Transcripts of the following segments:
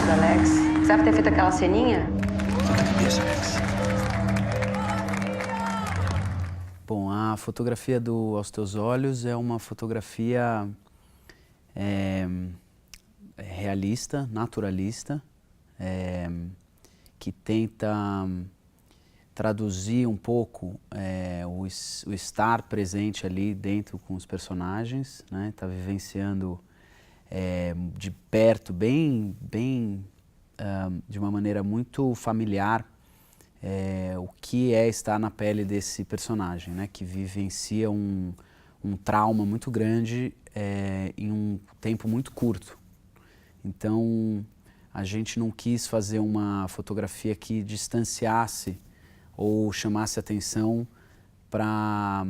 do Alex. Precisava ter feito aquela ceninha? Alex. Bom, a fotografia do Aos Teus Olhos é uma fotografia realista, naturalista, que tenta traduzir um pouco o estar presente ali dentro com os personagens, né? Tá vivenciando de perto, de uma maneira muito familiar, o que é estar na pele desse personagem, né? Que vivencia um trauma muito grande em um tempo muito curto. Então, a gente não quis fazer uma fotografia que distanciasse ou chamasse atenção para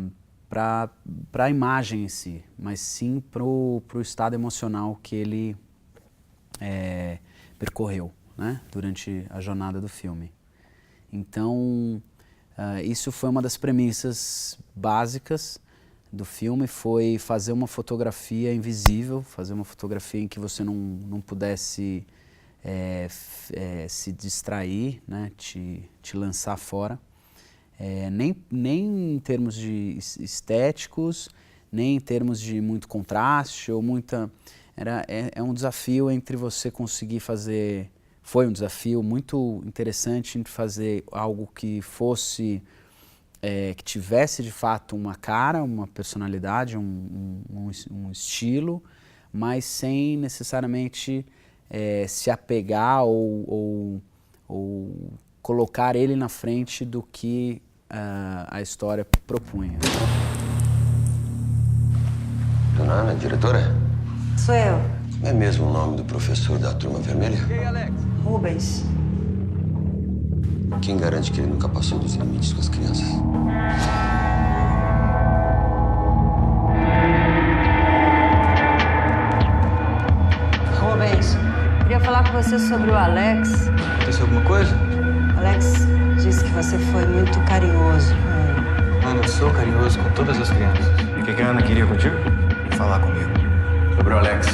a imagem em si, mas sim para o estado emocional que ele percorreu, né, durante a jornada do filme. Então, isso foi uma das premissas básicas do filme, foi fazer uma fotografia invisível, fazer uma fotografia em que você não pudesse se distrair, né, te lançar fora, nem em termos de estéticos, nem em termos de muito contraste ou muita... É um desafio entre você conseguir fazer... Foi um desafio muito interessante entre fazer algo que fosse... que tivesse de fato uma cara, uma personalidade, um estilo, mas sem necessariamente se apegar ou colocar ele na frente do que a história propunha. Dona Ana, diretora? Sou eu. Como é mesmo o nome do professor da Turma Vermelha? E aí, Alex? Rubens. Quem garante que ele nunca passou dos limites com as crianças? Rubens, queria falar com você sobre o Alex. Aconteceu alguma coisa? Alex disse que você foi muito carinhoso com ele. Ana, eu sou carinhoso com todas as crianças. E o que a Ana queria contigo? Falar comigo. Sobre o Alex.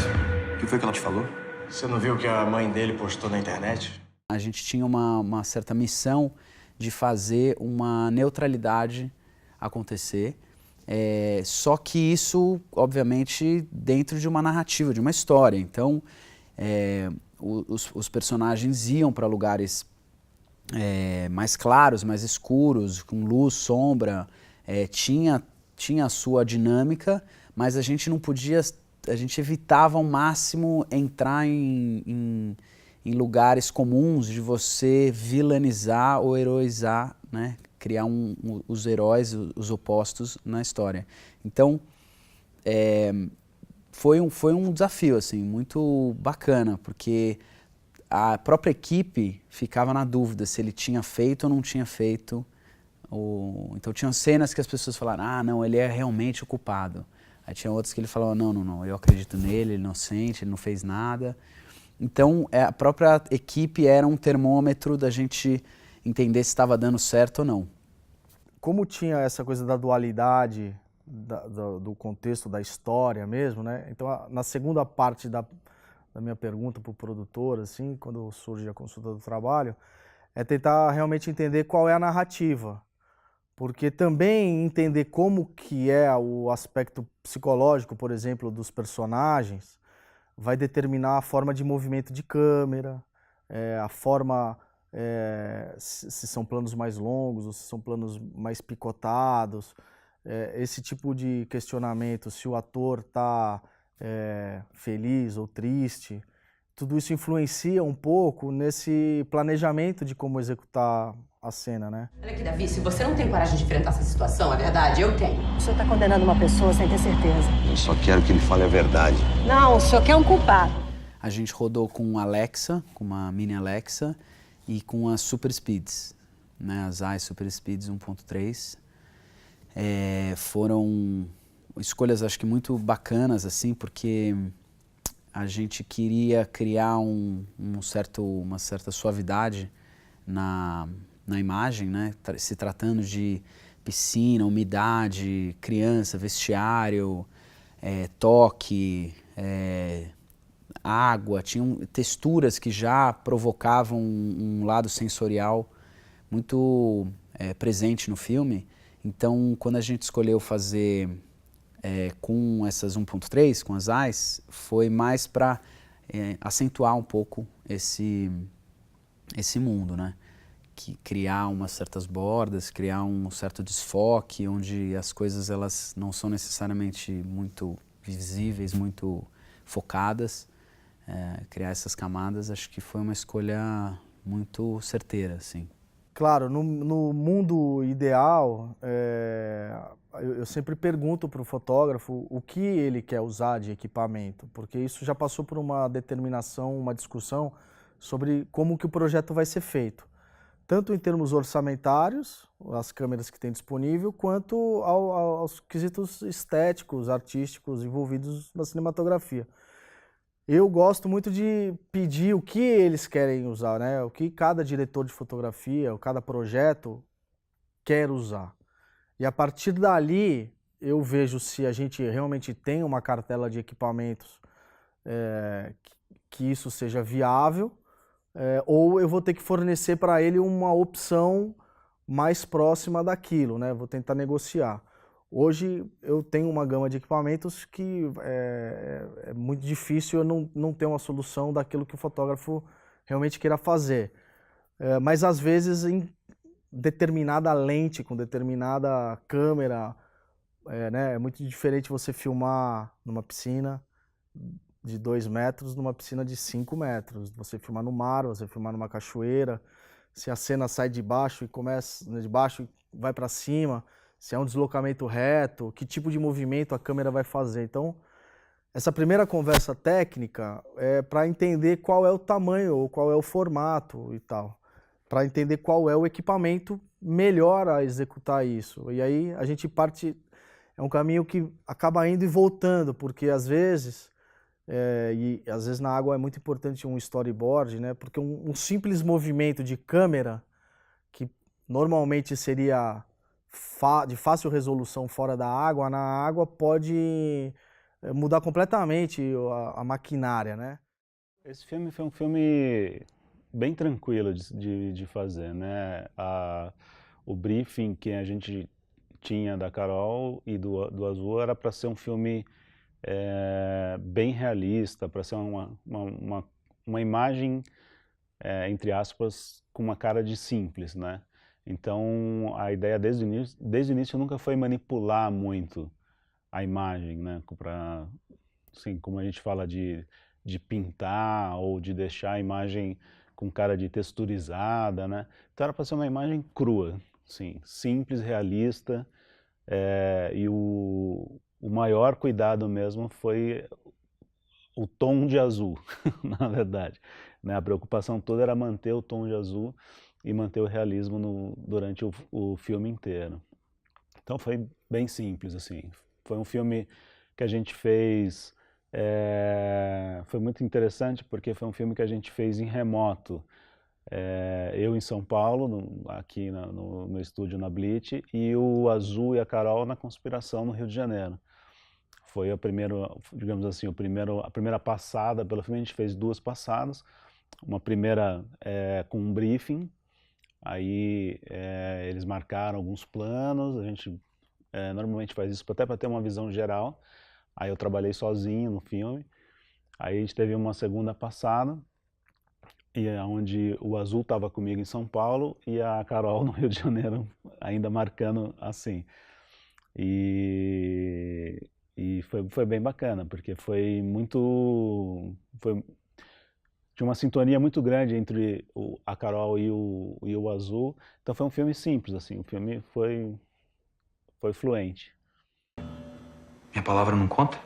O que foi que ela te falou? Você não viu o que a mãe dele postou na internet? A gente tinha uma certa missão de fazer uma neutralidade acontecer, só que isso, obviamente, dentro de uma narrativa, de uma história. Então, os personagens iam para lugares mais claros, mais escuros, com luz, sombra, tinha a sua dinâmica, mas a gente não podia, a gente evitava ao máximo entrar em lugares comuns de você vilanizar ou heroizar, né? Criar os heróis, os opostos na história. Então, foi um desafio assim, muito bacana, porque a própria equipe ficava na dúvida se ele tinha feito ou não tinha feito. Então tinham cenas que as pessoas falaram, ah, não, ele é realmente o culpado. Aí tinha outras que ele falava, não, eu acredito nele, ele é inocente, ele não fez nada. Então, a própria equipe era um termômetro da gente entender se estava dando certo ou não. Como tinha essa coisa da dualidade, do contexto da história mesmo, né? Então, na segunda parte da minha pergunta para o produtor, assim, quando surge a consulta do trabalho, é tentar realmente entender qual é a narrativa. Porque também entender como que é o aspecto psicológico, por exemplo, dos personagens, vai determinar a forma de movimento de câmera, a forma, se são planos mais longos ou se são planos mais picotados, esse tipo de questionamento, se o ator está feliz ou triste, tudo isso influencia um pouco nesse planejamento de como executar a cena, né? Olha aqui, Davi, se você não tem coragem de enfrentar essa situação, é verdade, eu tenho. O senhor está condenando uma pessoa sem ter certeza. Eu só quero que ele fale a verdade. Não, o senhor quer um culpado. A gente rodou com a Alexa, com uma mini Alexa, e com as Super Speeds, né, as Zeiss Super Speeds 1.3. Foram escolhas, acho que muito bacanas, assim, porque a gente queria criar uma certa suavidade na imagem, né? Se tratando de piscina, umidade, criança, vestiário, toque, água, tinham texturas que já provocavam um lado sensorial muito presente no filme. Então, quando a gente escolheu fazer com essas 1.3, com as AIs, foi mais para acentuar um pouco esse mundo, né? Que criar umas certas bordas, criar um certo desfoque, onde as coisas elas não são necessariamente muito visíveis, muito focadas. Criar essas camadas, acho que foi uma escolha muito certeira, assim. Claro, no mundo ideal, eu sempre pergunto para o fotógrafo o que ele quer usar de equipamento, porque isso já passou por uma determinação, uma discussão sobre como que o projeto vai ser feito. Tanto em termos orçamentários, as câmeras que tem disponível, quanto aos quesitos estéticos, artísticos envolvidos na cinematografia. Eu gosto muito de pedir o que eles querem usar, né? O que cada diretor de fotografia, ou cada projeto quer usar. E a partir dali, eu vejo se a gente realmente tem uma cartela de equipamentos que isso seja viável, ou eu vou ter que fornecer para ele uma opção mais próxima daquilo, né? Vou tentar negociar. Hoje eu tenho uma gama de equipamentos que é muito difícil eu não ter uma solução daquilo que o fotógrafo realmente queira fazer. Mas às vezes em determinada lente, com determinada câmera, né? É muito diferente você filmar numa piscina de 2 metros numa piscina de 5 metros. Você filmar no mar, você filmar numa cachoeira, se a cena sai de baixo e começa de baixo e vai para cima, se é um deslocamento reto, que tipo de movimento a câmera vai fazer. Então, essa primeira conversa técnica é para entender qual é o tamanho ou qual é o formato e tal, para entender qual é o equipamento melhor a executar isso. E aí a gente parte, é um caminho que acaba indo e voltando, porque às vezes na água é muito importante um storyboard, né? Porque um simples movimento de câmera, que normalmente seria de fácil resolução fora da água, na água pode mudar completamente a maquinária, né? Esse filme foi um filme bem tranquilo de fazer, né? O briefing que a gente tinha da Carol e do Azul era para ser um filme bem realista, para ser uma imagem, entre aspas, com uma cara de simples, né? Então, a ideia desde o início nunca foi manipular muito a imagem, né? Assim, como a gente fala de pintar ou de deixar a imagem com cara de texturizada, né? Então era para ser uma imagem crua, assim, simples, realista, e o maior cuidado mesmo foi o tom de azul, na verdade, né? A preocupação toda era manter o tom de azul e manter o realismo durante o filme inteiro. Então foi bem simples, assim. Foi um filme que a gente fez, foi muito interessante porque foi um filme que a gente fez em remoto. Eu em São Paulo, aqui no estúdio na Blitz, e o Azul e a Carol na Conspiração no Rio de Janeiro. Foi a primeira, digamos assim, a primeira passada pelo filme. A gente fez 2 passadas, uma primeira com um briefing, aí eles marcaram alguns planos, a gente normalmente faz isso até para ter uma visão geral. Aí eu trabalhei sozinho no filme, aí a gente teve uma segunda passada, e onde o Azul estava comigo em São Paulo e a Carol no Rio de Janeiro, ainda marcando assim. E foi bem bacana, porque tinha uma sintonia muito grande entre a Carol e o Azul. Então foi um filme simples, assim, o filme foi fluente. Minha palavra não conta?